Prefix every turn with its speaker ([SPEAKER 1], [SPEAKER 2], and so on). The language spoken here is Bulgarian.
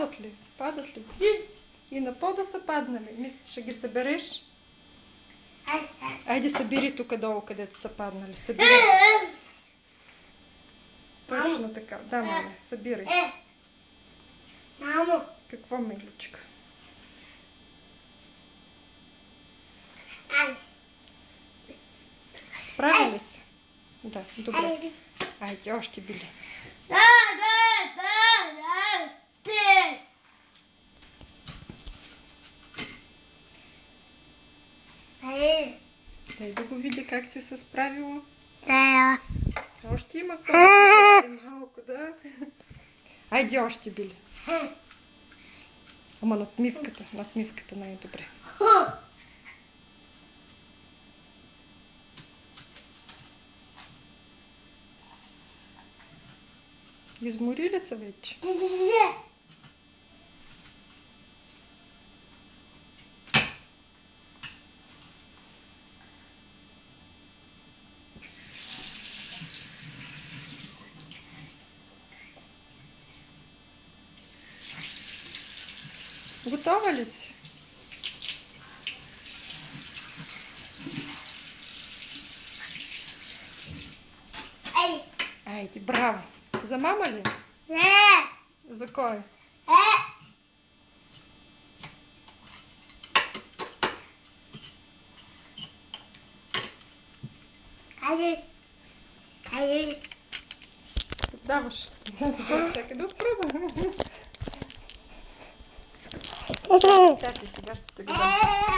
[SPEAKER 1] Падат ли? Падат ли? И на пода са паднали. Мислиш, ще ги събереш? Айде събери тук долу, където са паднали. Събери. Точно така. Да, мамо, събирай.
[SPEAKER 2] Мамо.
[SPEAKER 1] Какво, миличка? Справи ли се? Да, добре. Айде, още били. Дай да го видя как си се справила. Още има малко, да. Айде, още били. Ама надмивката най-добре. Измори ли се вече? Готова ли си? Айде, браво! За мама ли?
[SPEAKER 2] Не!
[SPEAKER 1] За кой?
[SPEAKER 2] Айде.
[SPEAKER 1] Даваш. Чакай да спра. Чакай, сега ще те го дам.